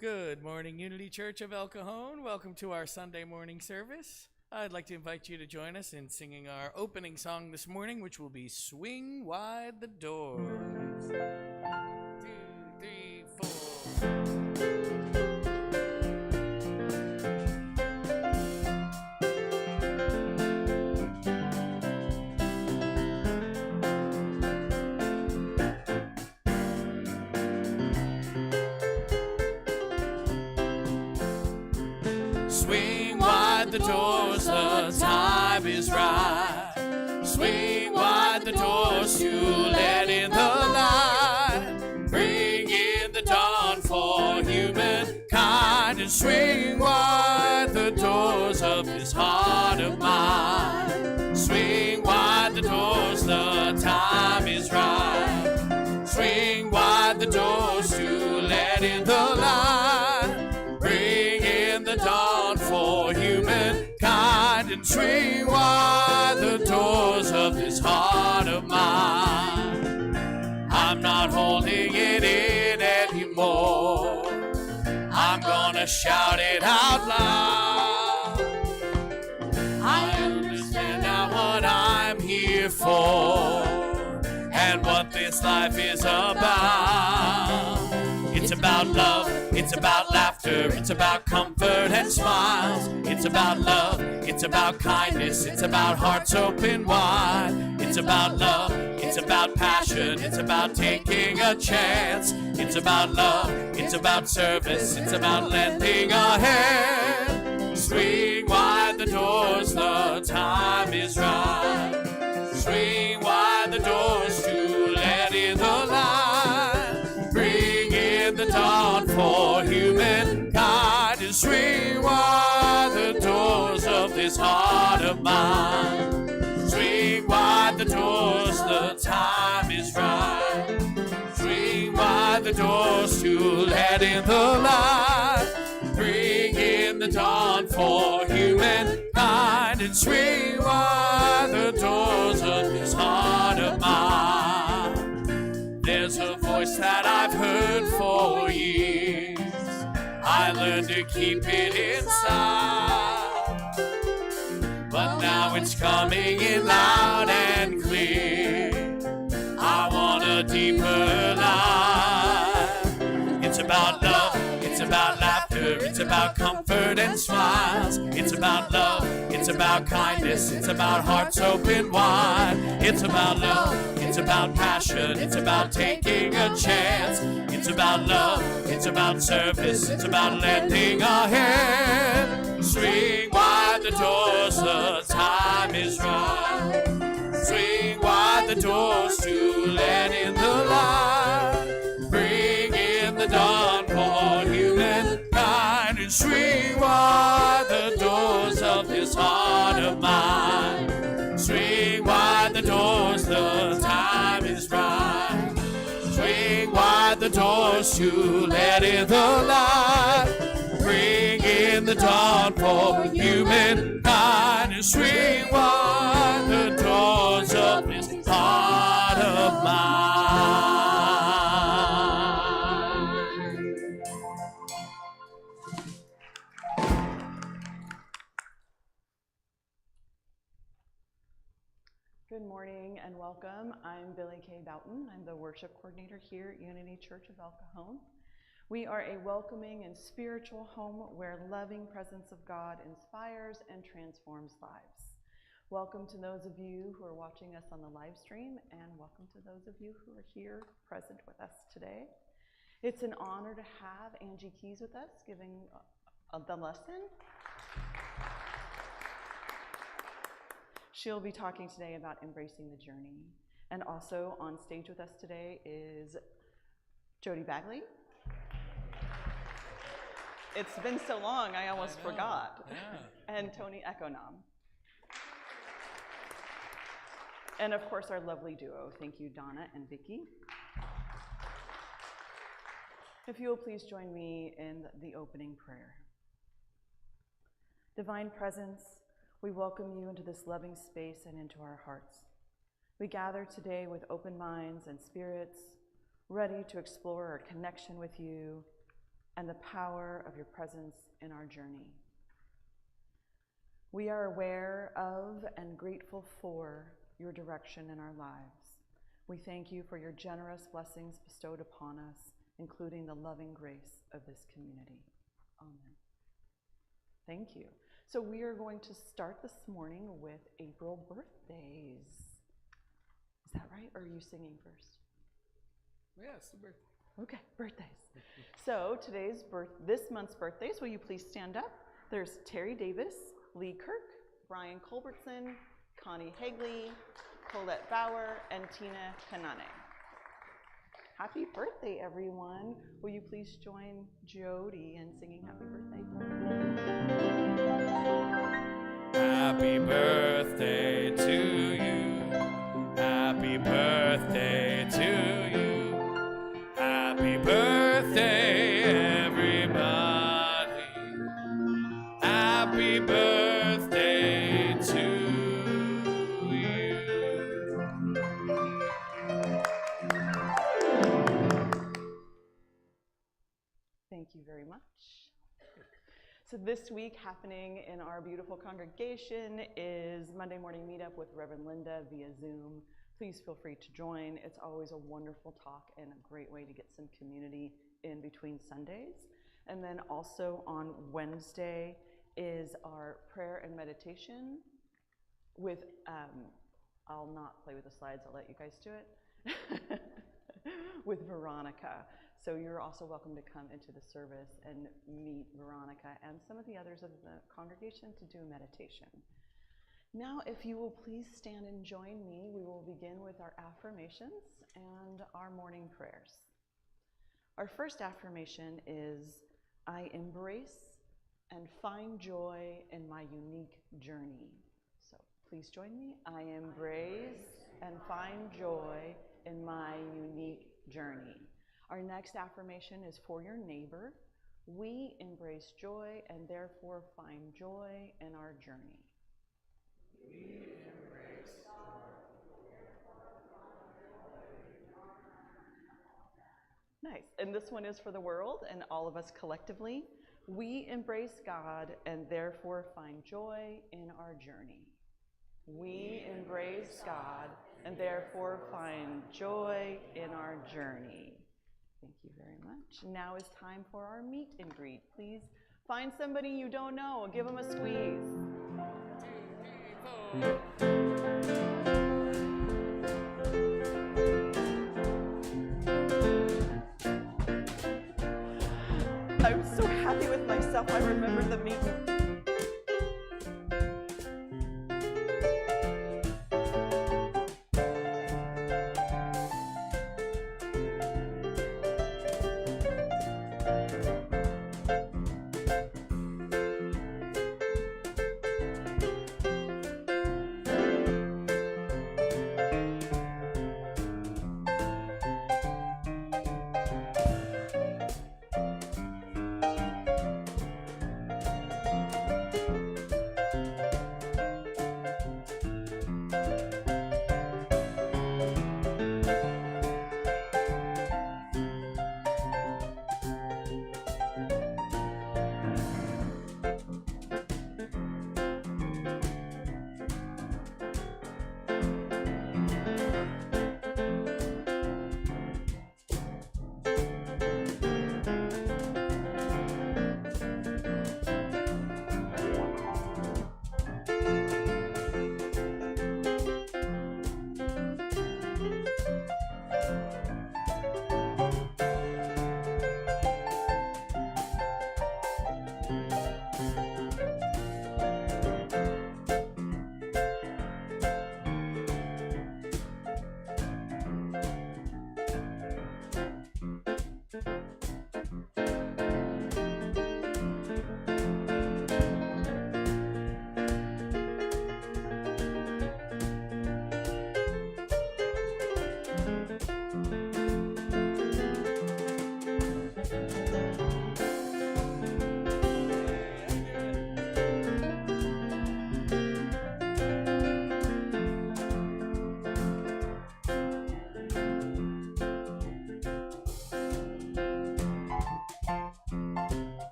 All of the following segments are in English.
Good morning, Unity Church of El Cajon. Welcome to our Sunday morning service. I'd like to invite you to join us in singing our opening song this morning, which will be Swing Wide the Doors. 2, 3, 4. Swing wide the doors, the time is right. Swing wide the doors to let in the light. Bring in the dawn for humankind. And swing wide the doors of this heart of mine. Swing wide the doors, the time is right. Swing wide the doors to let in the light. Bring in the dawn for humankind, and swing wide the doors of this heart of mine. I'm not holding it in anymore. I'm gonna shout it out loud. I understand now what I'm here for and what this life is about. It's about love, it's about laughter, it's about comfort and smiles. It's about love, it's about kindness, it's about hearts open wide. It's about love, it's about passion, it's about taking a chance. It's about love, it's about service, it's about lending a hand. Swing wide the doors, the time is right. Swing wide the doors to let in the light. Bring in the dawn for humankind, and swing wide the doors of this heart of mine. Swing wide the doors, the time is right. Swing wide the doors to let in the light. Bring in the dawn for humankind, and swing wide the doors of this heart of mine. There's a voice that I've heard for years. I learned to keep it inside, but now it's coming in loud and clear. I want a deeper life. It's about love, it's about laughter, it's about comfort and smiles. It's about love, it's about kindness, it's about hearts open wide. It's about love, it's about passion, it's about taking a chance. It's about love, it's about service, it's about lending a hand. Swing wide the doors, the time is right. Swing wide the doors to let in the light. Bring in the dawn for humankind, and swing wide the doors of this heart of mine. Swing wide the doors, the time is right. Swing wide the doors to let in the light. Bring in the dawn for humankind, and swing wide the doors of this heart of mine. Good morning and welcome. I'm Billy K. Boughton. I'm the worship coordinator here at Unity Church of El Cajon. We are a welcoming and spiritual home where loving presence of God inspires and transforms lives. Welcome to those of you who are watching us on the live stream, and welcome to those of you who are here present with us today. It's an honor to have Angie Keys with us giving the lesson. She'll be talking today about embracing the journey. And also on stage with us today is Jody Bagley. It's been so long, I almost forgot. Yeah. And Tony Ekonam. And of course, our lovely duo. Thank you, Donna and Vicki. If you will please join me in the opening prayer. Divine Presence, we welcome you into this loving space and into our hearts. We gather today with open minds and spirits, ready to explore our connection with you, and the power of your presence in our journey. We are aware of and grateful for your direction in our lives. We thank you for your generous blessings bestowed upon us, including the loving grace of this community. Amen. Thank you. So we are going to start this morning with April birthdays. Is that right? Or are you singing first? Yes, birthday. Okay, birthdays. So this month's birthdays, will you please stand up? There's Terry Davis, Lee Kirk, Brian Culbertson, Connie Hagley, Colette Bauer, and Tina Kanane. Happy birthday, everyone. Will you please join Jody in singing happy birthday? Happy birthday to you. Happy birthday to you. Happy birthday, everybody. Happy birthday to you. Thank you very much. So this week happening in our beautiful congregation is Monday morning meetup with Reverend Linda via Zoom. Please feel free to join. It's always a wonderful talk and a great way to get some community in between Sundays. And then also on Wednesday is our prayer and meditation with, I'll not play with the slides, I'll let you guys do it, with Veronica. So you're also welcome to come into the service and meet Veronica and some of the others of the congregation to do meditation. Now, if you will please stand and join me, we will begin with our affirmations and our morning prayers. Our first affirmation is, I embrace and find joy in my unique journey. So please join me. I embrace and find joy in my unique journey. Our next affirmation is for your neighbor. We embrace joy and therefore find joy in our journey. We embrace Nice. And this one is for the world and all of us collectively. We embrace God and therefore find joy in our journey. We embrace God and therefore find joy in our journey. Thank you very much. Now is time for our meet and greet. Please find somebody you don't know and give them a squeeze. I'm so happy with myself. I remember the meet and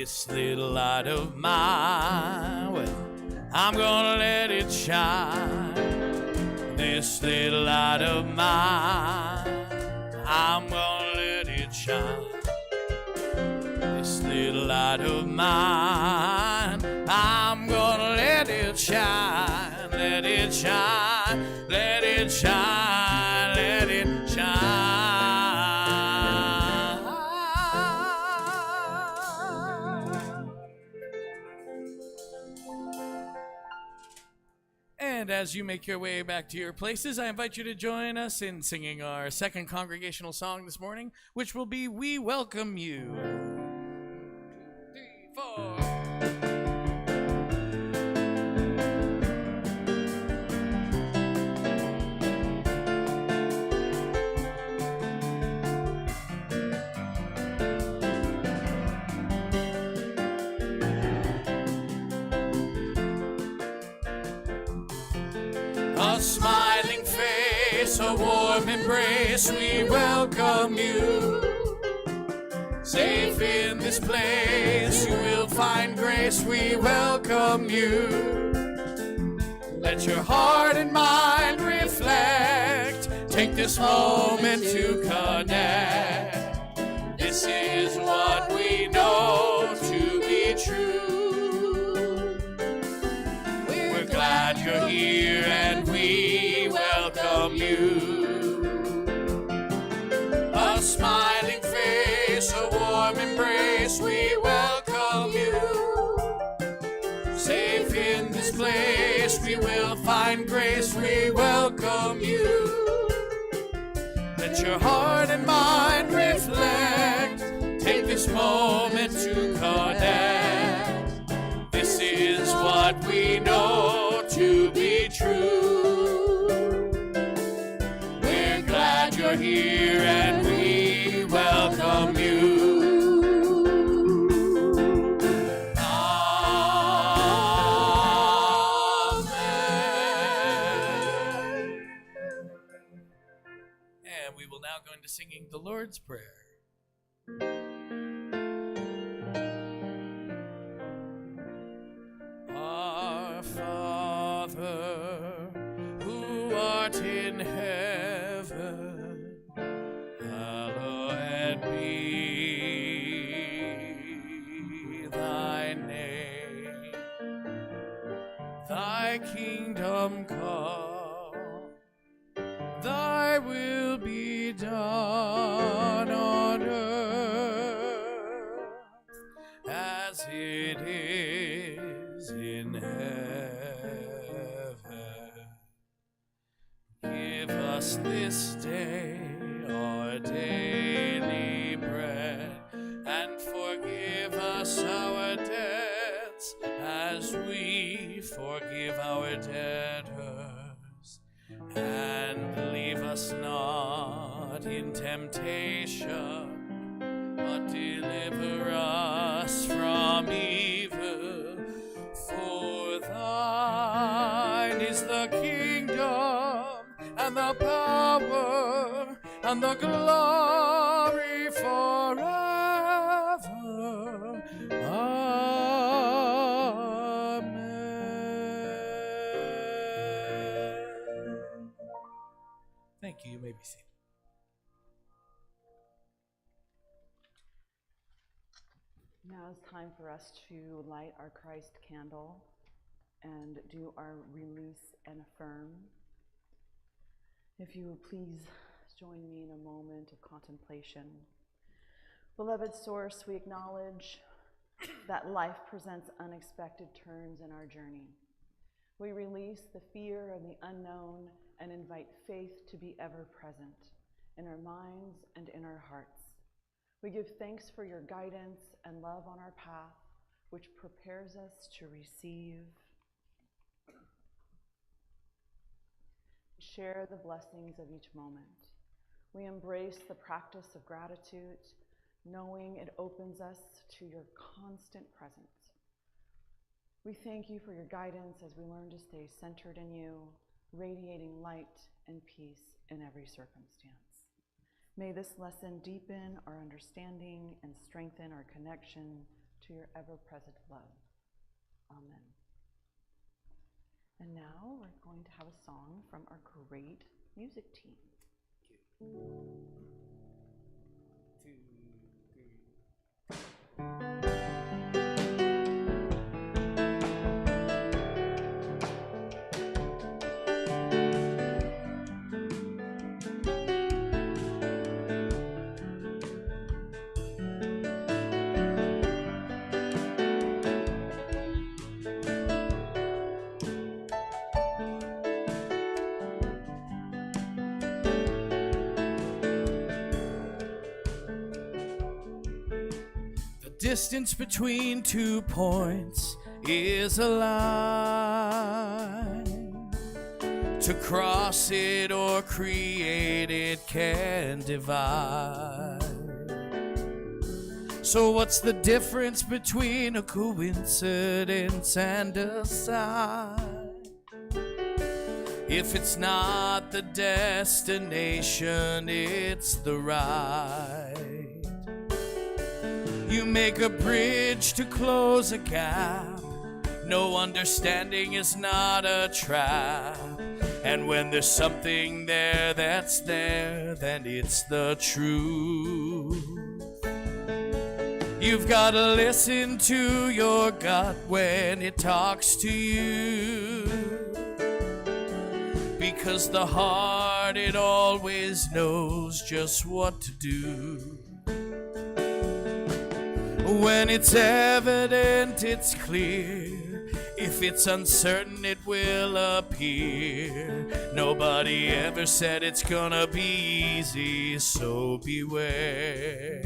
This little light of mine, well, I'm gonna let it shine. This little light of mine, I'm gonna let it shine. This little light of mine, I'm gonna let it shine. Let it shine, let it shine, let it shine. And as you make your way back to your places, I invite you to join us in singing our second congregational song this morning, which will be We Welcome You. 2, 3, 4. A smiling face, a warm embrace, we welcome you. Safe in this place, you will find grace, we welcome you. Let your heart and mind reflect, take this moment to connect. This is what we know to be true. We're glad you're here and we welcome you. A smiling face, a warm embrace, we welcome you. Safe in this place, we will find grace, we welcome you. Let your heart and mind reflect, take this moment to connect. This is what we know to be true. We're glad you're here and we welcome you. Amen. And we will now go into singing the Lord's Prayer. Our Father, who art in heaven, hallowed be thy name. Thy kingdom come, thy will be done on earth as it is in heaven. Give us this day our daily bread, and forgive us our debts as we forgive our debtors. And leave us not in temptation, but deliver us from evil. For thine is the kingdom, and the power, and the glory forever. Amen. Thank you. You may be seated. Now it's time for us to light our Christ candle and do our release and affirm. If you will please join me in a moment of contemplation. Beloved Source, we acknowledge that life presents unexpected turns in our journey. We release the fear of the unknown and invite faith to be ever present in our minds and in our hearts. We give thanks for your guidance and love on our path, which prepares us to receive, share the blessings of each moment. We embrace the practice of gratitude, knowing it opens us to your constant presence. We thank you for your guidance as we learn to stay centered in you, radiating light and peace in every circumstance. May this lesson deepen our understanding and strengthen our connection to your ever-present love. Amen. And now we're going to have a song from our great music team. Thank you. 2, 3. Distance between 2 points is a line. To cross it or create it can divide. So what's the difference between a coincidence and a sign? If it's not the destination, it's the ride. You make a bridge to close a gap. No understanding is not a trap. And when there's something there that's there, then it's the truth. You've got to listen to your gut when it talks to you. Because the heart, it always knows just what to do. When it's evident, it's clear. If it's uncertain, it will appear. Nobody ever said it's gonna be easy, so beware.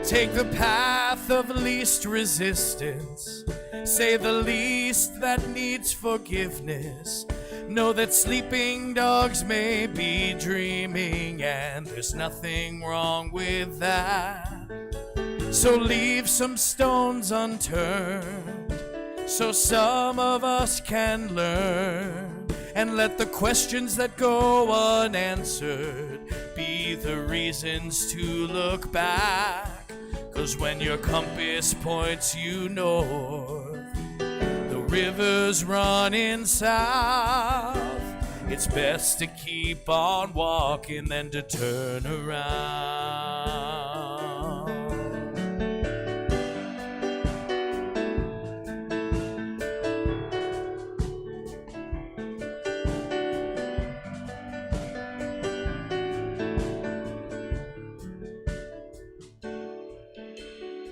Take the path of least resistance. Say the least that needs forgiveness. Know that sleeping dogs may be dreaming, and there's nothing wrong with that. So leave some stones unturned, so some of us can learn. And let the questions that go unanswered be the reasons to look back. 'Cause when your compass points you north, the river's running south. It's best to keep on walking than to turn around.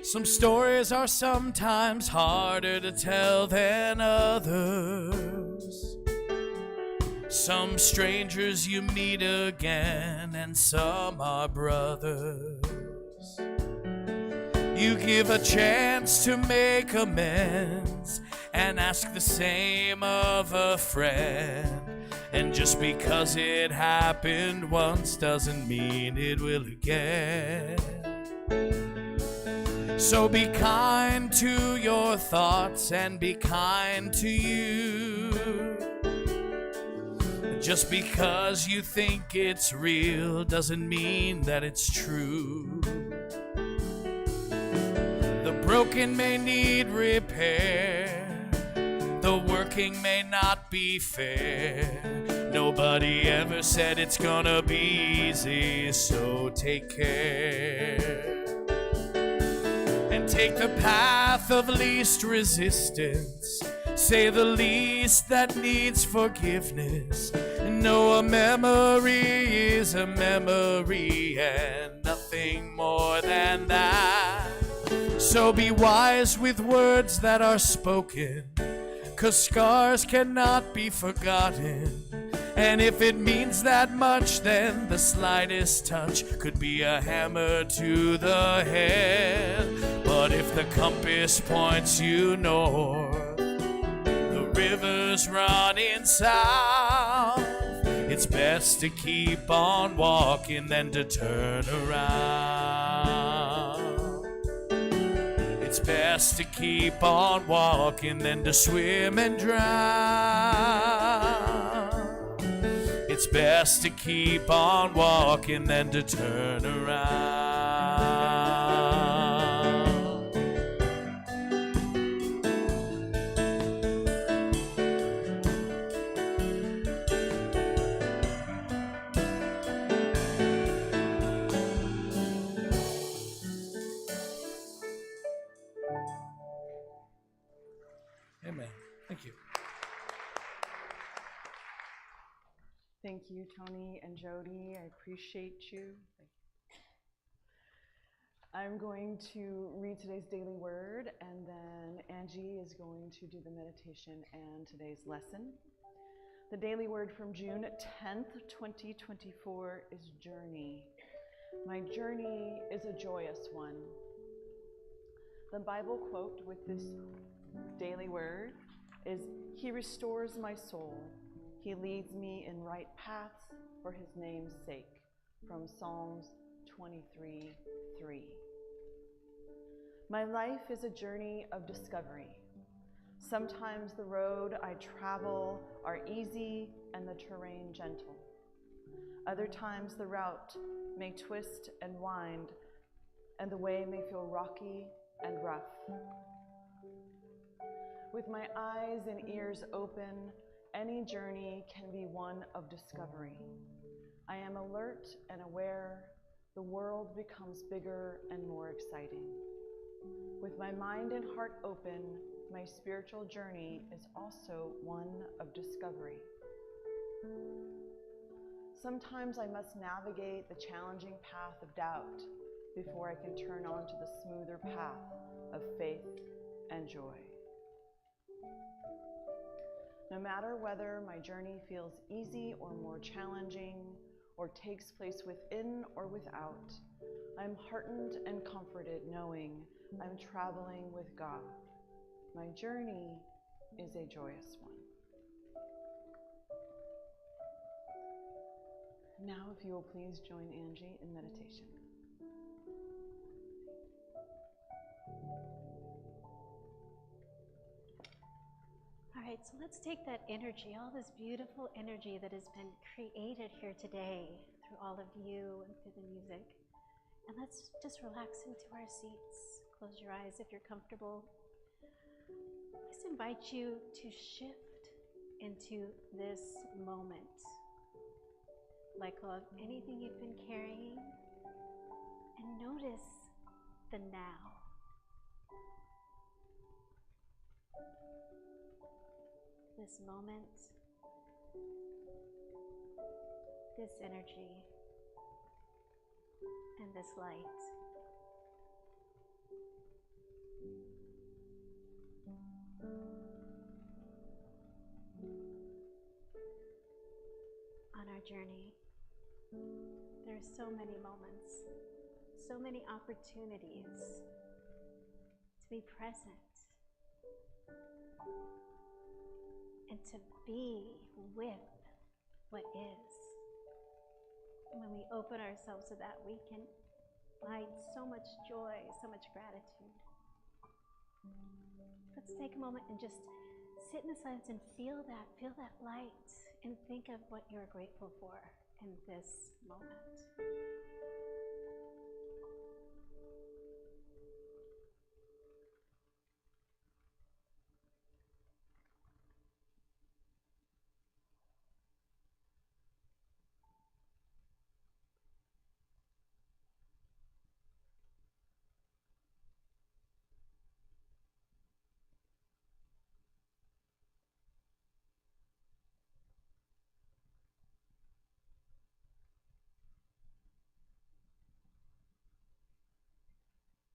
Some stories are sometimes harder to tell than others. Some strangers you meet again, and some are brothers. You give a chance to make amends and ask the same of a friend. And just because it happened once doesn't mean it will again. So be kind to your thoughts and be kind to you. Just because you think it's real doesn't mean that it's true. The broken may need repair. The working may not be fair. Nobody ever said it's gonna be easy, so take care. And take the path of least resistance. Say the least that needs forgiveness. Know a memory is a memory and nothing more than that. So be wise with words that are spoken, 'cause scars cannot be forgotten. And if it means that much, then the slightest touch could be a hammer to the head. But if the compass points you north, the river's running south, it's best to keep on walking than to turn around. It's best to keep on walking than to swim and drown. It's best to keep on walking than to turn around. Thank you. Thank you, Tony and Jody. I appreciate you. I'm going to read today's daily word, and then Angie is going to do the meditation and today's lesson. The daily word from June 10th, 2024 is journey. My journey is a joyous one. The Bible quote with this daily word is, "He restores my soul. He leads me in right paths for his name's sake," from Psalms 23:3. My life is a journey of discovery. Sometimes the road I travel are easy and the terrain gentle. Other times the route may twist and wind, and the way may feel rocky and rough. With my eyes and ears open, any journey can be one of discovery. I am alert and aware. The world becomes bigger and more exciting. With my mind and heart open, my spiritual journey is also one of discovery. Sometimes I must navigate the challenging path of doubt before I can turn onto the smoother path of faith and joy. No matter whether my journey feels easy or more challenging, or takes place within or without, I'm heartened and comforted knowing I'm traveling with God. My journey is a joyous one. Now, if you will please join Angie in meditation. All right, so let's take that energy, all this beautiful energy that has been created here today through all of you and through the music, and let's just relax into our seats. Close your eyes if you're comfortable. I just invite you to shift into this moment. Let go of anything you've been carrying and notice the now. This moment, this energy, and this light. On our journey, there are so many moments, so many opportunities to be present and to be with what is. And when we open ourselves to that, we can find so much joy, so much gratitude. Let's take a moment and just sit in the silence and feel that light, and think of what you're grateful for in this moment.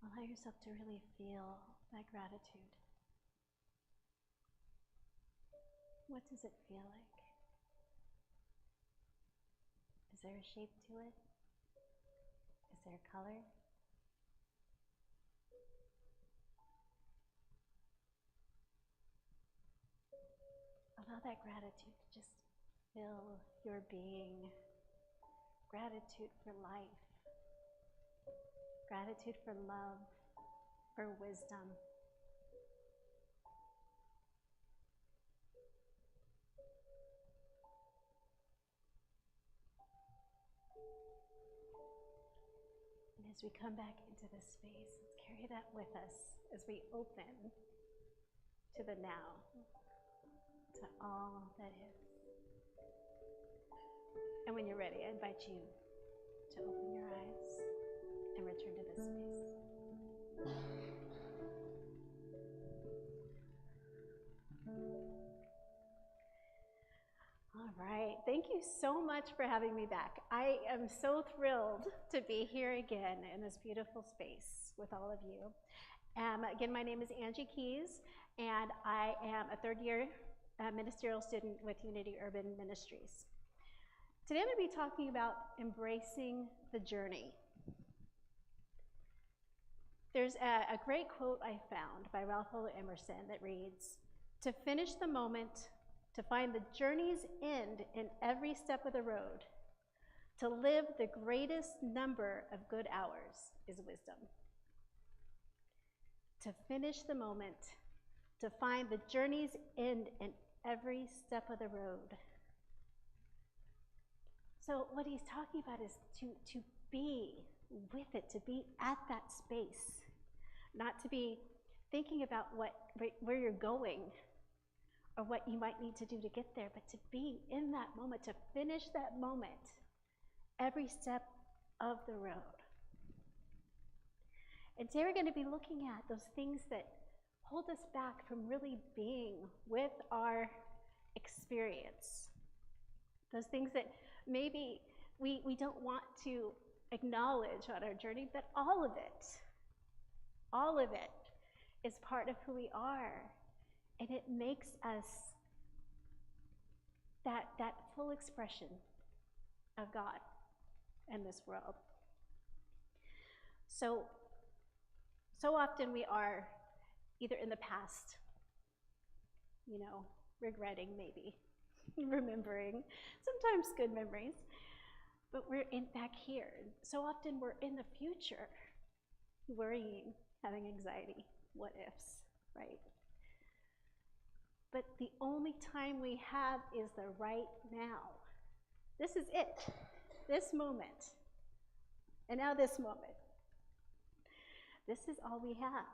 Allow yourself to really feel that gratitude. What does it feel like? Is there a shape to it? Is there a color? Allow that gratitude to just fill your being. Gratitude for life. Gratitude for love, for wisdom. And as we come back into this space, let's carry that with us as we open to the now, to all that is. And when you're ready, I invite you to open your eyes and return to this space. you so much for having me back. I am so thrilled to be here again in this beautiful space with all of you. Again, my name is Angie Keys, and I am a third-year ministerial student with Unity Urban Ministries. Today I'm going to be talking about embracing the journey. There's a great quote I found by Ralph Waldo Emerson that reads, "To finish the moment, to find the journey's end in every step of the road, to live the greatest number of good hours is wisdom." To finish the moment, to find the journey's end in every step of the road. So what he's talking about is to be with it, to be at that space, not to be thinking about where you're going or what you might need to do to get there, but to be in that moment, to finish that moment every step of the road. And today we're going to be looking at those things that hold us back from really being with our experience. Those things that maybe we don't want to acknowledge on our journey, but all of it is part of who we are. And it makes us that full expression of God in this world. So often we are either in the past, regretting maybe, remembering, sometimes good memories, but we're back here. So often we're in the future, worrying, having anxiety, what ifs, right? But the only time we have is the right now. This is it, this moment, and now this moment. This is all we have.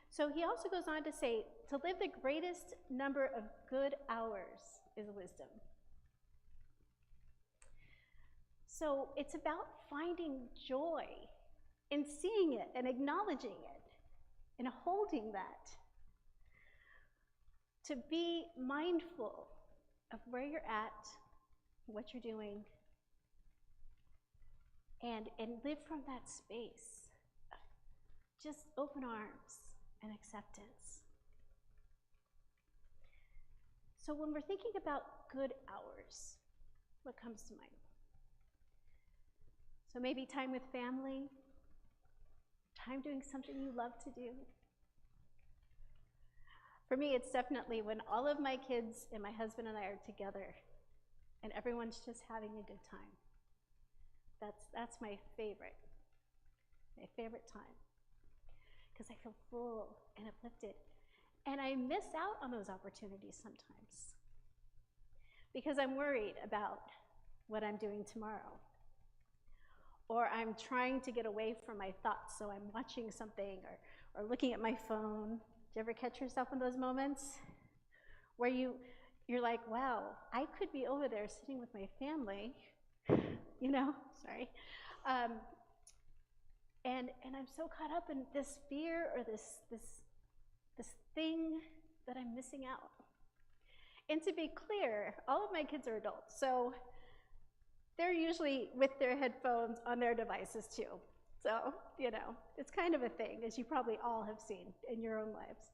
So he also goes on to say, to live the greatest number of good hours is wisdom. So it's about finding joy in seeing it and acknowledging it and holding that. To be mindful of where you're at, what you're doing, and live from that space of just open arms and acceptance. So when we're thinking about good hours, what comes to mind? So maybe time with family, time doing something you love to do. For me, it's definitely when all of my kids and my husband and I are together and everyone's just having a good time. That's my favorite time, because I feel full and uplifted. And I miss out on those opportunities sometimes because I'm worried about what I'm doing tomorrow. Or I'm trying to get away from my thoughts, so I'm watching something or looking at my phone. Do you ever catch yourself in those moments where you're like, wow, I could be over there sitting with my family, sorry. And I'm so caught up in this fear or this thing that I'm missing out. And to be clear, all of my kids are adults, so they're usually with their headphones on their devices too. So, it's kind of a thing, as you probably all have seen in your own lives.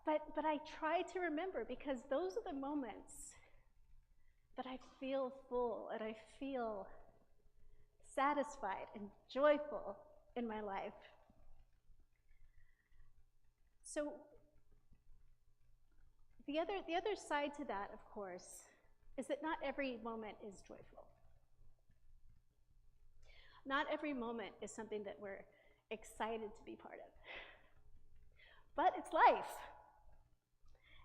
But I try to remember, because those are the moments that I feel full and I feel satisfied and joyful in my life. So the other side to that, of course, is that not every moment is joyful. Not every moment is something that we're excited to be part of. But it's life.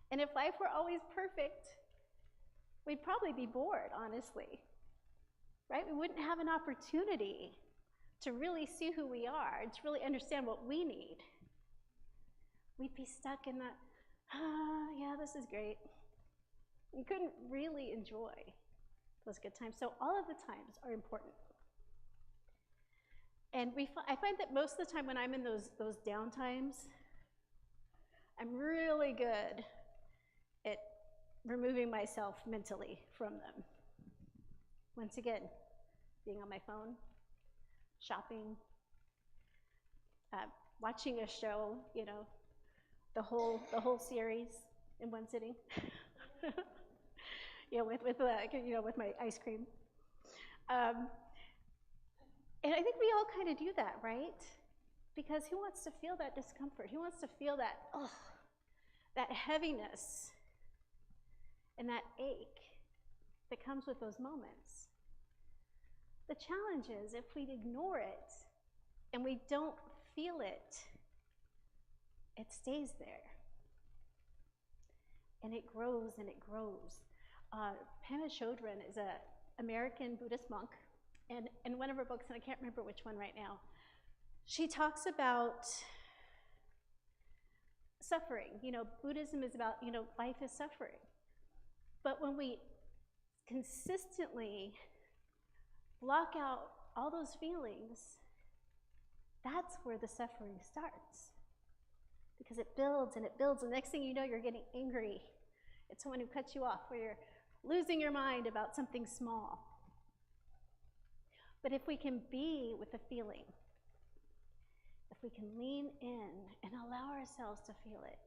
And if life were always perfect, we'd probably be bored, honestly. Right? We wouldn't have an opportunity to really see who we are and to really understand what we need. We'd be stuck in that, yeah, this is great. We couldn't really enjoy those good times. So all of the times are important. And I find that most of the time when I'm in those down times, I'm really good at removing myself mentally from them. Once again, being on my phone, shopping, watching a show, the whole series in one sitting, with my ice cream. And I think we all kind of do that, right? Because who wants to feel that discomfort? Who wants to feel that heaviness and that ache that comes with those moments? The challenge is if we ignore it and we don't feel it, it stays there. And it grows and it grows. Pema Chodron is an American Buddhist monk, and in one of her books, and I can't remember which one right now, she talks about suffering. Buddhism is about, life is suffering. But when we consistently block out all those feelings, that's where the suffering starts. Because it builds and it builds, and next thing you know, you're getting angry at someone who cuts you off, or you're losing your mind about something small. But if we can be with the feeling, if we can lean in and allow ourselves to feel it,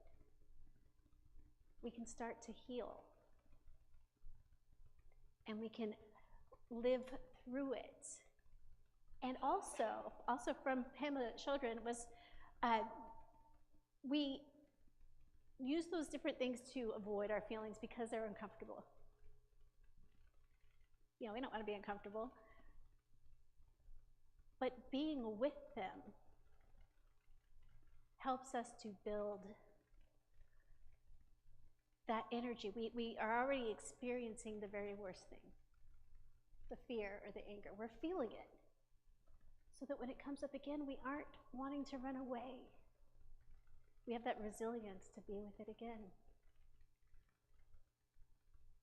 we can start to heal. And we can live through it. And also from Pema Chodron was, we use those different things to avoid our feelings because they're uncomfortable. We don't want to be uncomfortable. But being with them helps us to build that energy. We are already experiencing the very worst thing, the fear or the anger. We're feeling it. So that when it comes up again, we aren't wanting to run away. We have that resilience to be with it again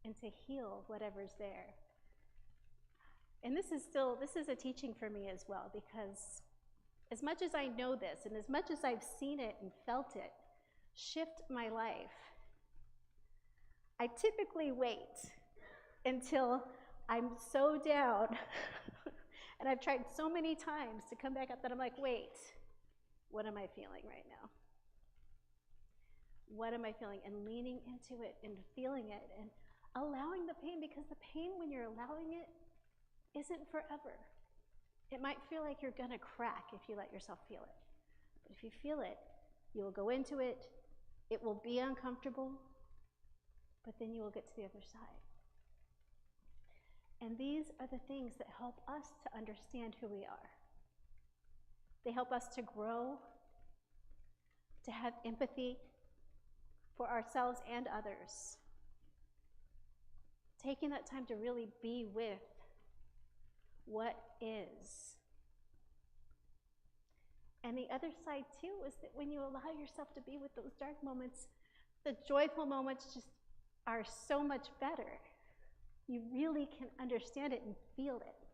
and to heal whatever's there. And this is a teaching for me as well, because as much as I know this and as much as I've seen it and felt it shift my life, I typically wait until I'm so down and I've tried so many times to come back up that I'm like, wait, what am I feeling right now? What am I feeling? And leaning into it and feeling it and allowing the pain, because the pain, when you're allowing it, isn't forever. It might feel like you're gonna crack if you let yourself feel it. But if you feel it, you will go into it, it will be uncomfortable, but then you will get to the other side. And these are the things that help us to understand who we are. They help us to grow, to have empathy for ourselves and others. Taking that time to really be with what is. And the other side too is that when you allow yourself to be with those dark moments, the joyful moments just are so much better. You really can understand it and feel it.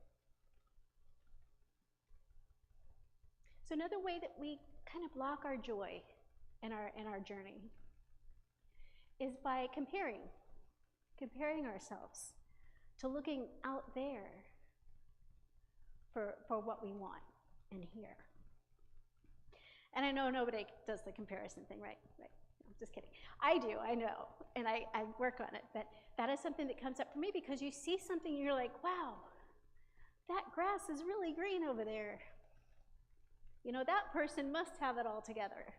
So another way that we kind of block our joy in our journey is by comparing ourselves to looking out there for what we want and hear. And I know nobody does the comparison thing, right? I'm just kidding. I do, I know, and I work on it, but that is something that comes up for me because you see something and you're like, wow, that grass is really green over there. That person must have it all together.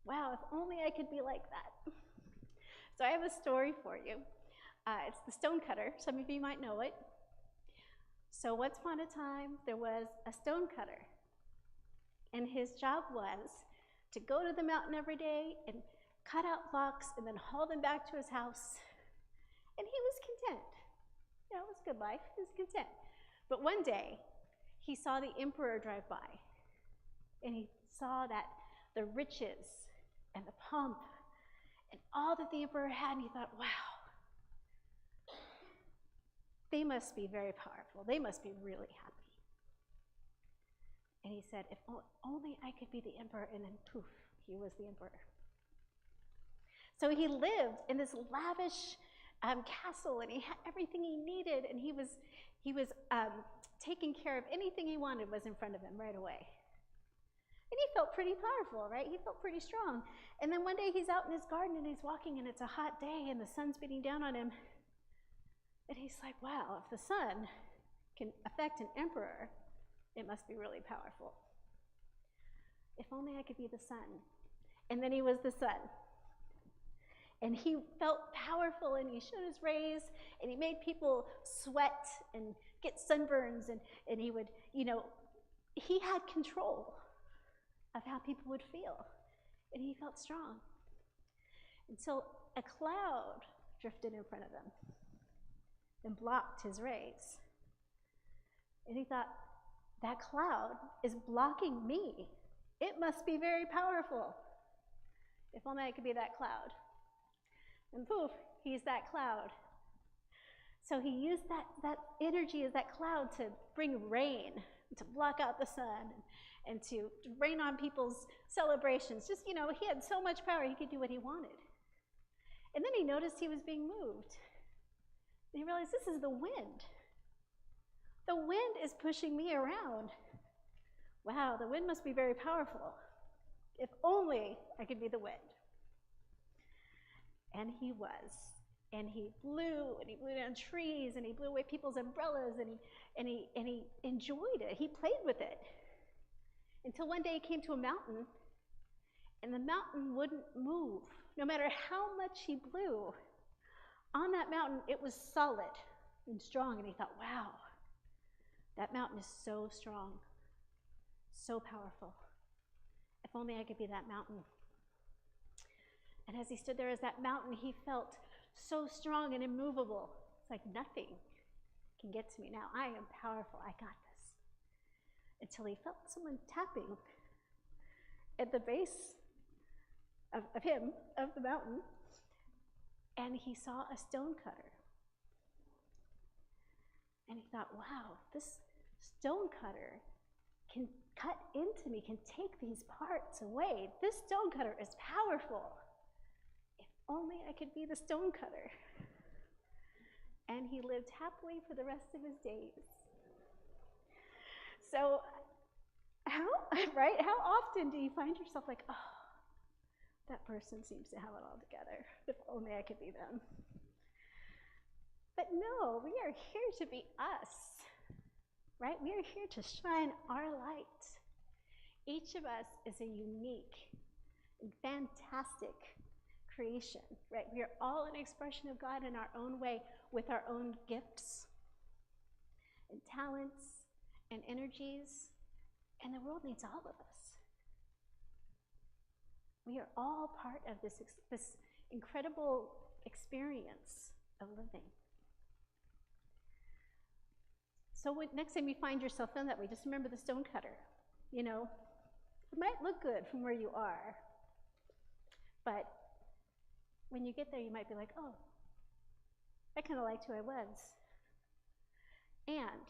Wow, if only I could be like that. So I have a story for you. It's the stonecutter. Some of you might know it. So once upon a time, there was a stonecutter, and his job was to go to the mountain every day and cut out blocks and then haul them back to his house. And he was content. It was a good life. He was content. But one day, he saw the emperor drive by, and he saw that the riches and the pomp and all that the emperor had, and he thought, wow, they must be very powerful. They must be really happy. And he said, if only I could be the emperor, and then poof, he was the emperor. So he lived in this lavish castle, and he had everything he needed, and he was taking care of anything he wanted was in front of him right away. And he felt pretty powerful, right? He felt pretty strong. And then one day he's out in his garden and he's walking, and it's a hot day and the sun's beating down on him. And he's like, wow, if the sun can affect an emperor, it must be really powerful. If only I could be the sun. And then he was the sun. And he felt powerful, and he showed his rays, and he made people sweat and get sunburns, and he would, he had control of how people would feel, and he felt strong. Until a cloud drifted in front of him and blocked his rays. And he thought, that cloud is blocking me. It must be very powerful. If only I could be that cloud. And poof, he's that cloud. So he used that energy as that cloud to bring rain, to block out the sun, and to rain on people's celebrations. Just, he had so much power, he could do what he wanted. And then he noticed he was being moved. And he realized, this is the wind. The wind is pushing me around. Wow, the wind must be very powerful. If only I could be the wind. And he was. And he blew down trees, and he blew away people's umbrellas, and he enjoyed it. He played with it. Until one day he came to a mountain, and the mountain wouldn't move. No matter how much he blew, on that mountain it was solid and strong. And he thought, wow, that mountain is so strong, so powerful. If only I could be that mountain. And as he stood there as that mountain, he felt so strong and immovable. It's like nothing can get to me now. I am powerful. I got this. Until he felt someone tapping at the base of the mountain, and he saw a stone cutter. And he thought, wow, this stone cutter can cut into me, can take these parts away. This stone cutter is powerful. If only I could be the stone cutter. And he lived happily for the rest of his days. So, how often do you find yourself like, oh, that person seems to have it all together. If only I could be them. But no, we are here to be us, right? We are here to shine our light. Each of us is a unique and fantastic creation, right? We are all an expression of God in our own way, with our own gifts and talents and energies, and the world needs all of us. We are all part of this incredible experience of living. So next time you find yourself in that way, just remember the stone cutter. It might look good from where you are, but when you get there, you might be like, oh, I kind of liked who I was. And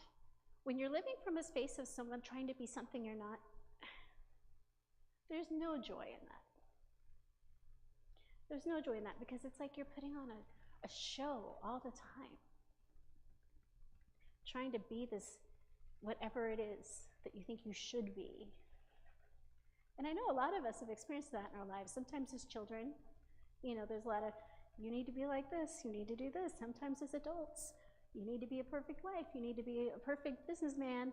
when you're living from a space of someone trying to be something you're not, there's no joy in that. There's no joy in that, because it's like you're putting on a show all the time. Trying to be this, whatever it is that you think you should be. And I know a lot of us have experienced that in our lives. Sometimes as children, there's a lot of, you need to be like this, you need to do this. Sometimes as adults, you need to be a perfect wife, you need to be a perfect businessman.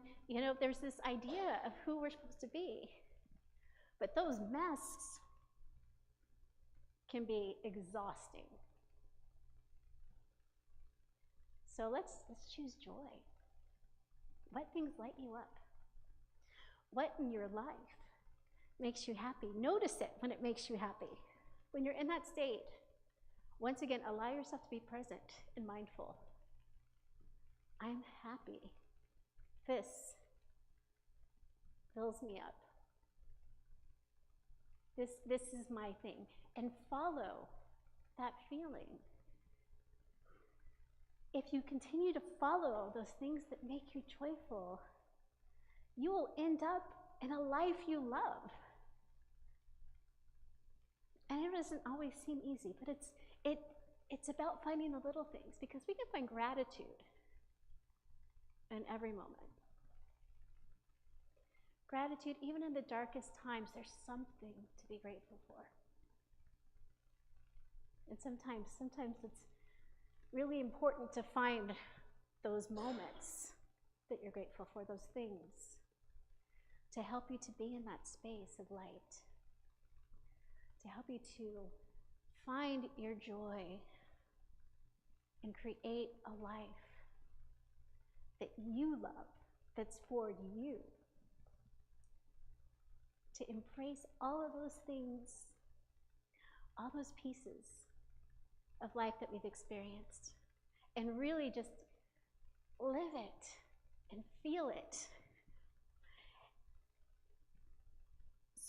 There's this idea of who we're supposed to be. But those masks can be exhausting. So let's choose joy. What things light you up? What in your life makes you happy? Notice it when it makes you happy. When you're in that state, once again, allow yourself to be present and mindful. I'm happy. This fills me up. This is my thing. And follow that feeling. If you continue to follow those things that make you joyful, you will end up in a life you love. And I doesn't always seem easy, but it's about finding the little things, because we can find gratitude in every moment. Gratitude, even in the darkest times, there's something to be grateful for. And sometimes it's really important to find those moments that you're grateful for, those things, to help you to be in that space of light, to help you to find your joy and create a life that you love, that's for you. To embrace all of those things, all those pieces of life that we've experienced, and really just live it and feel it.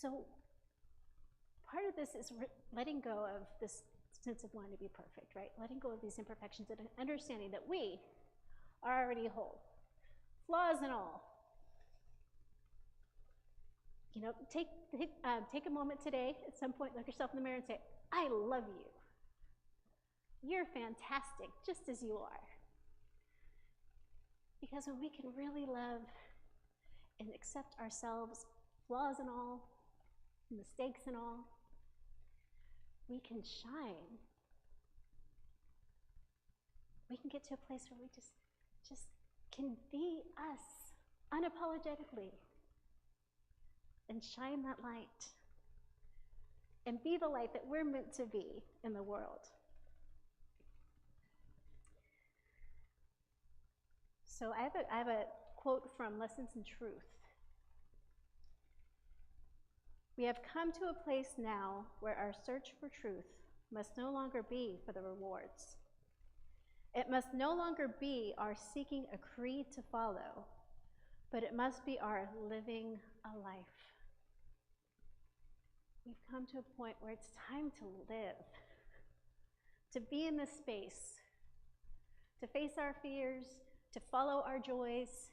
So part of this is letting go of this sense of wanting to be perfect, right? Letting go of these imperfections and understanding that we are already whole, flaws and all. You know, take a moment today, at some point, look yourself in the mirror and say, I love you. You're fantastic, just as you are. Because when we can really love and accept ourselves, flaws and all, mistakes and all, we can shine. We can get to a place where we just can be us unapologetically and shine that light and be the light that we're meant to be in the world. So I have a quote from Lessons in Truth. We have come to a place now where our search for truth must no longer be for the rewards. It must no longer be our seeking a creed to follow, but it must be our living a life. We've come to a point where it's time to live, to be in this space, to face our fears, to follow our joys,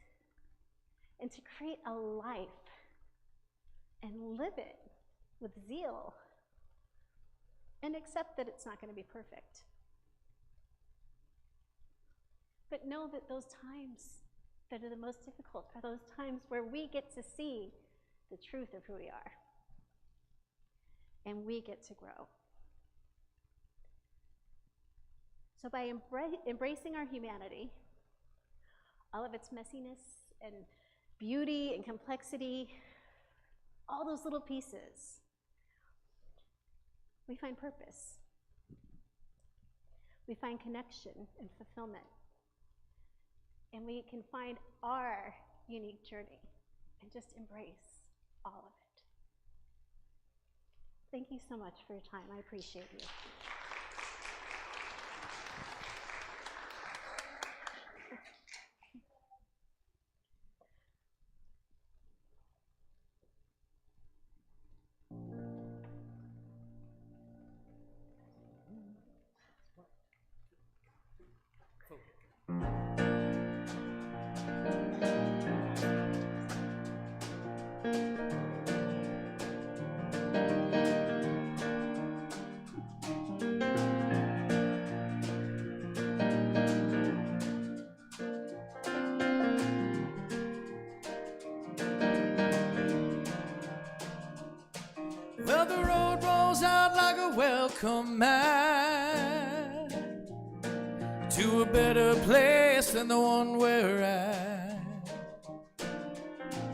and to create a life and live it with zeal and accept that it's not going to be perfect. But know that those times that are the most difficult are those times where we get to see the truth of who we are. And we get to grow. So by embracing our humanity, all of its messiness and beauty and complexity, all those little pieces, we find purpose. We find connection and fulfillment. And we can find our unique journey and just embrace all of it. Thank you so much for your time. I appreciate you. Well, the road rolls out like a welcome mat to a better place than the one we're at.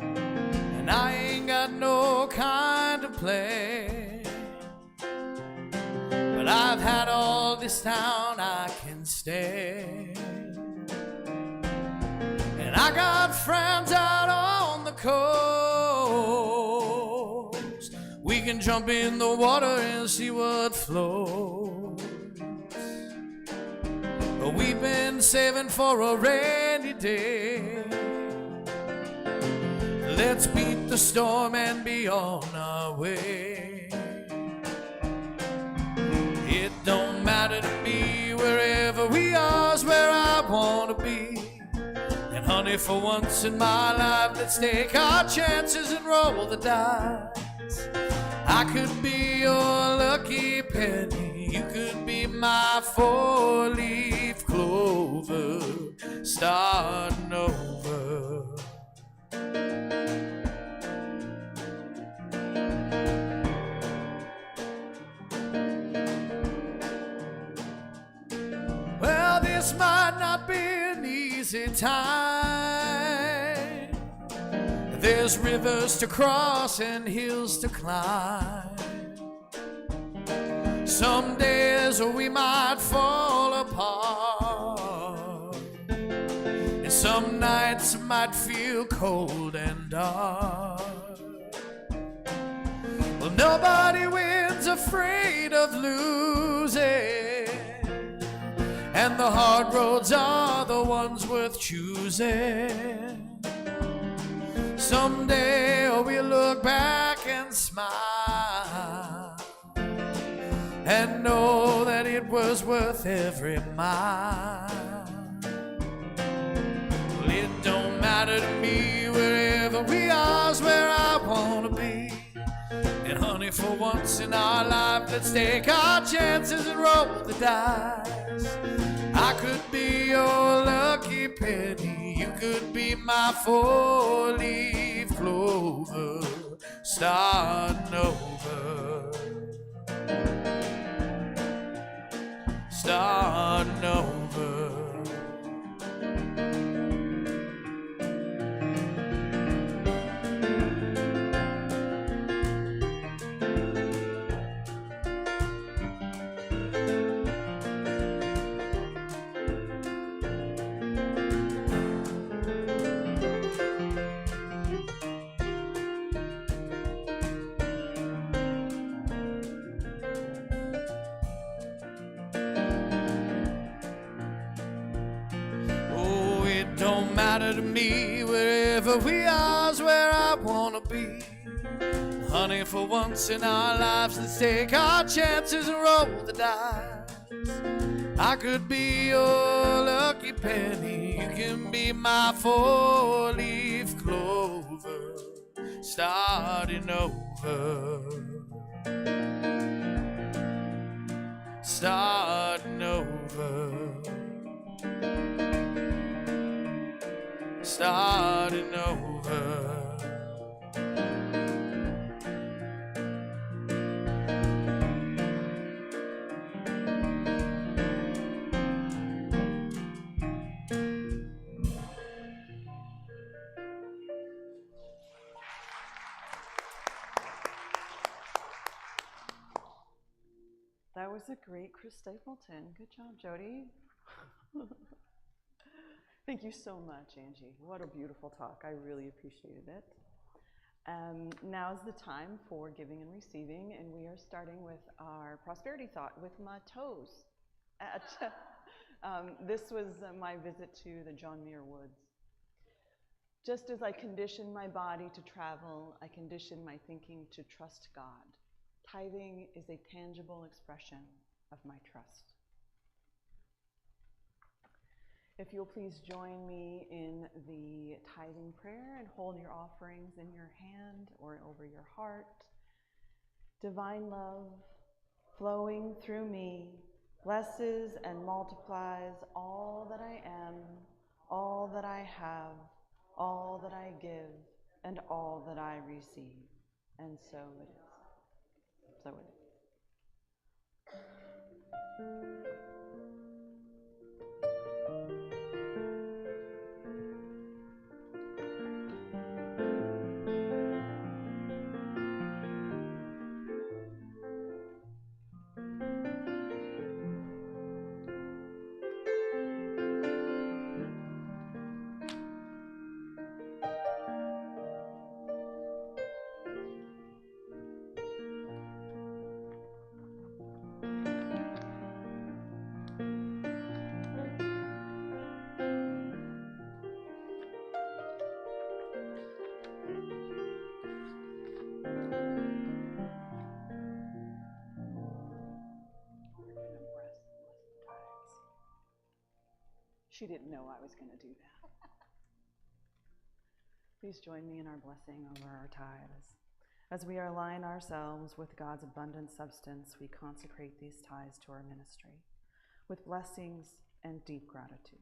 And I ain't got no kind of plan, but I've had all this town I can stand. And I got friends out on the coast. We can jump in the water and see what flows. But we've been saving for a rainy day. Let's beat the storm and be on our way. It don't matter to me, wherever we are's where I want to be. And honey, for once in my life, let's take our chances and roll the dice. I could be your lucky lucky penny, you could be my four-leaf clover, starting over. Well, this might not be an easy time. There's rivers to cross and hills to climb. Some days we might fall apart, and some nights might feel cold and dark. Well, nobody wins afraid of losing, and the hard roads are the ones worth choosing. Someday we'll look back and smile and know that it was worth every mile. Well, it don't matter to me, wherever we are's where I wanna be. And honey, for once in our life, let's take our chances and roll the dice. I could be your lucky penny, you could be my four-leaf clover, starting over, starting over. Don't matter to me, wherever we are's where I wanna be. Honey, for once in our lives, let's take our chances and roll the dice. I could be your lucky penny, you can be my four-leaf clover, starting over, starting over, starting over. That was a great Chris Stapleton. Good job, Jody. Thank you so much, Angie. What a beautiful talk. I really appreciated it. Now's the time for giving and receiving, and we are starting with our prosperity thought with my toes. This was my visit to the John Muir Woods. Just as I conditioned my body to travel, I conditioned my thinking to trust God. Tithing is a tangible expression of my trust. If you'll please join me in the tithing prayer and hold your offerings in your hand or over your heart. Divine love flowing through me blesses and multiplies all that I am, all that I have, all that I give, and all that I receive. And so it is. So it is. She didn't know I was going to do that. Please join me in our blessing over our tithes. As we align ourselves with God's abundant substance, we consecrate these ties to our ministry with blessings and deep gratitude.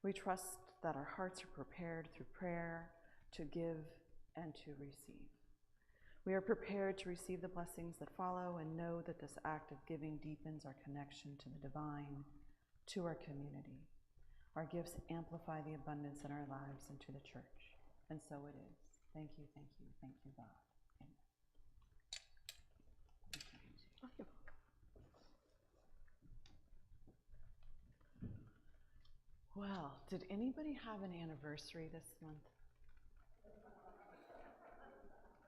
We trust that our hearts are prepared through prayer to give and to receive. We are prepared to receive the blessings that follow and know that this act of giving deepens our connection to the divine, to our community. Our gifts amplify the abundance in our lives and to the church. And so it is. Thank you, thank you, thank you, God. Amen. Oh, you're welcome. Well, did anybody have an anniversary this month?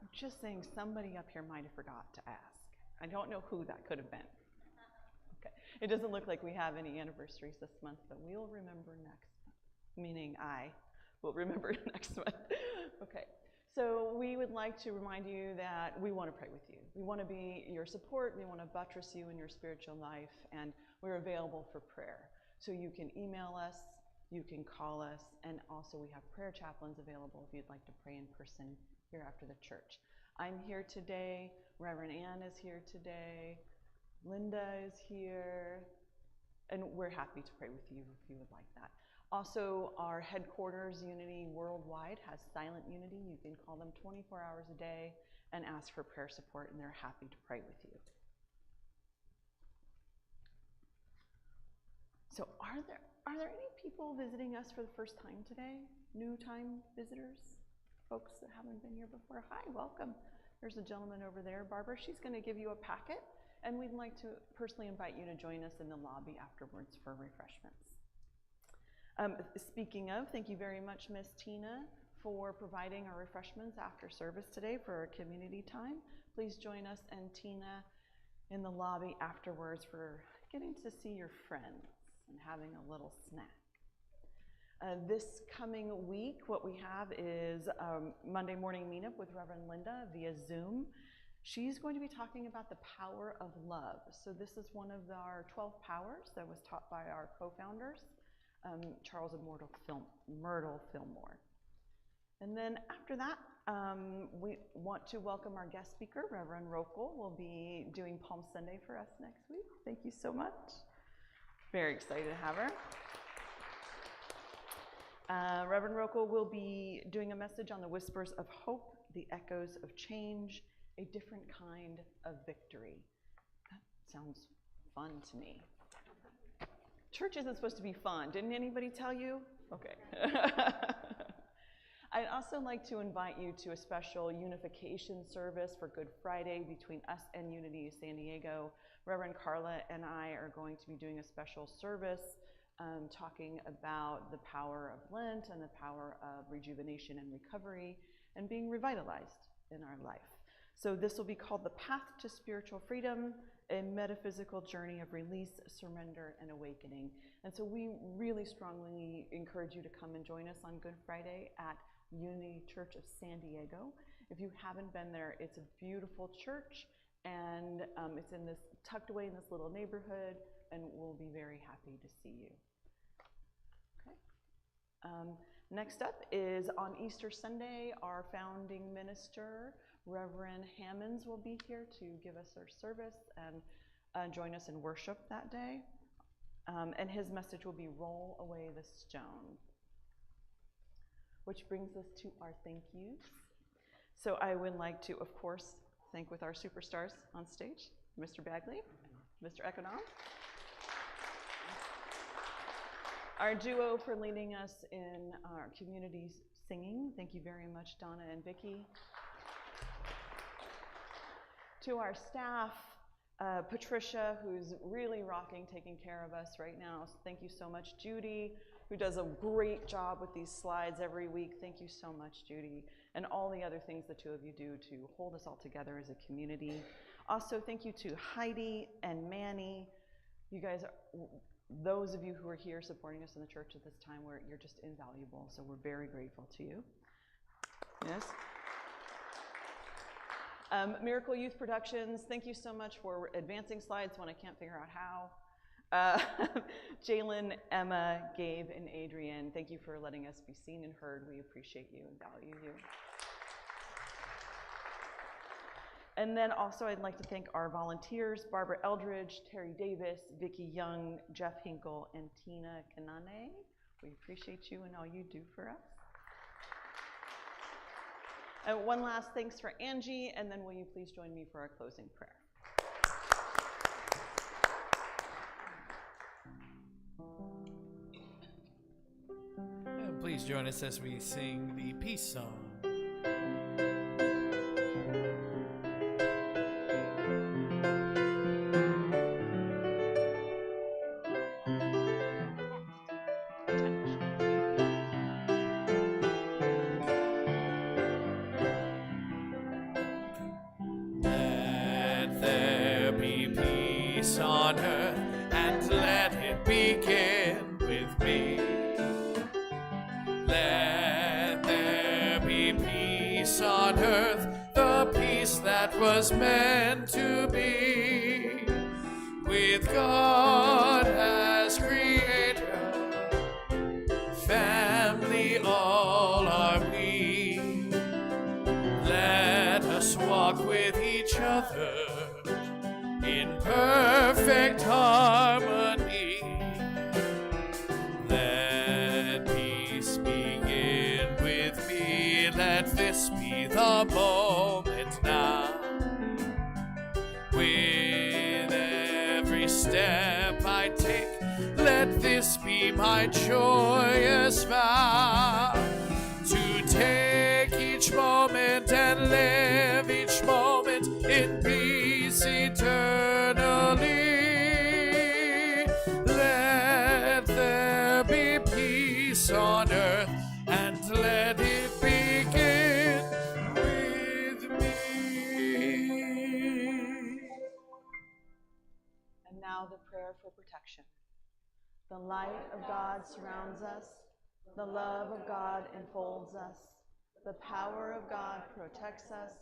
I'm just saying somebody up here might have forgot to ask. I don't know who that could have been. Okay. It doesn't look like we have any anniversaries this month, but we'll remember next month, meaning I will remember next month. Okay. So we would like to remind you that we want to pray with you. We want to be your support. We want to buttress you in your spiritual life, and we're available for prayer. So you can email us, you can call us, and also we have prayer chaplains available if you'd like to pray in person here after the church. I'm here today. Reverend Ann is here today. Linda is here. And we're happy to pray with you if you would like that. Also, our headquarters, Unity Worldwide, has Silent Unity. You can call them 24 hours a day and ask for prayer support, and they're happy to pray with you. So are there any people visiting us for the first time today? New time visitors? Folks that haven't been here before? Hi, welcome. There's a gentleman over there, Barbara. She's going to give you a packet, and we'd like to personally invite you to join us in the lobby afterwards for refreshments. Speaking of, thank you very much, Miss Tina, for providing our refreshments after service today for our community time. Please join us and Tina in the lobby afterwards for getting to see your friends and having a little snack. This coming week, what we have is Monday morning meetup with Reverend Linda via Zoom. She's going to be talking about the power of love. So this is one of our 12 powers that was taught by our co-founders, Charles and Myrtle Fillmore. And then after that, we want to welcome our guest speaker, Reverend Rokel, will be doing Palm Sunday for us next week. Thank you so much. Very excited to have her. Reverend Rokel will be doing a message on the whispers of hope, the echoes of change, a different kind of victory. That sounds fun to me. Church isn't supposed to be fun. Didn't anybody tell you? Okay. I'd also like to invite you to a special unification service for Good Friday between us and Unity San Diego. Reverend Carla and I are going to be doing a special service talking about the power of Lent and the power of rejuvenation and recovery and being revitalized in our life. So this will be called The Path to Spiritual Freedom, a metaphysical journey of release, surrender, and awakening. And so we really strongly encourage you to come and join us on Good Friday at Unity Church of San Diego. If you haven't been there, it's a beautiful church, and it's in this tucked away in this little neighborhood, and we'll be very happy to see you. Okay. Next up is on Easter Sunday, our founding minister, Reverend Hammonds, will be here to give us our service and join us in worship that day. And his message will be Roll Away the Stone. Which brings us to our thank yous. So I would like to, of course, thank with our superstars on stage, Mr. Bagley, Mr. Cajon. Our duo for leading us in our community singing. Thank you very much, Donna and Vicki. To our staff, Patricia, who's really rocking, taking care of us right now. So thank you so much. Judy, who does a great job with these slides every week. Thank you so much, Judy. And all the other things the two of you do to hold us all together as a community. Also, thank you to Heidi and Manny. You guys are, those of you who are here supporting us in the church at this time, you're just invaluable. So we're very grateful to you. Yes. Miracle Youth Productions, thank you so much for advancing slides when I can't figure out how. Jalen, Emma, Gabe, and Adrian, thank you for letting us be seen and heard. We appreciate you and value you. And then also I'd like to thank our volunteers, Barbara Eldridge, Terry Davis, Vicki Young, Jeff Hinkle, and Tina Kanane. We appreciate you and all you do for us. And one last thanks for Angie, and then will you please join me for our closing prayer. And please join us as we sing the peace song. Let there be peace on earth, and let it begin with me. Let there be peace on earth, the peace that was meant to be. With God as creator, family all are we. Let us walk with each other in perfect harmony. Let peace begin with me. Let this be the moment now. With every step I take, let this be my joyous vow. To take each moment and live each moment in peace eternally. Let there be peace on earth, and let it begin with me. And now the prayer for protection. The light of God surrounds us. The love of God enfolds us. The power of God protects us.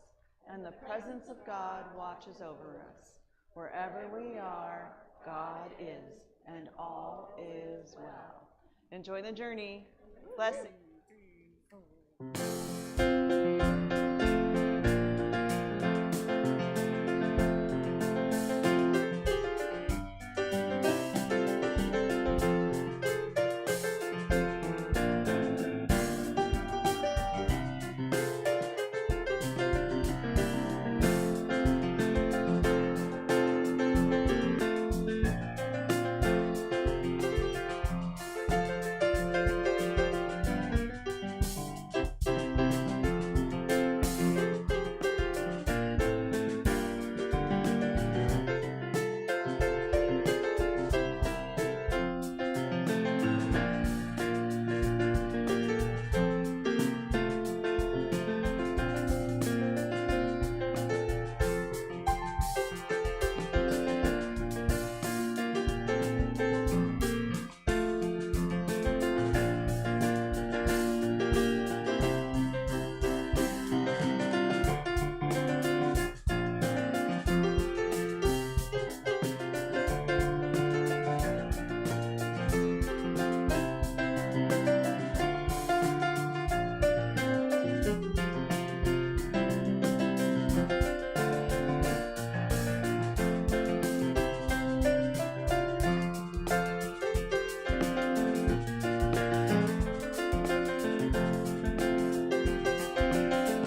And the presence of God watches over us. Wherever we are, God is, and all is well. Enjoy the journey. Blessings.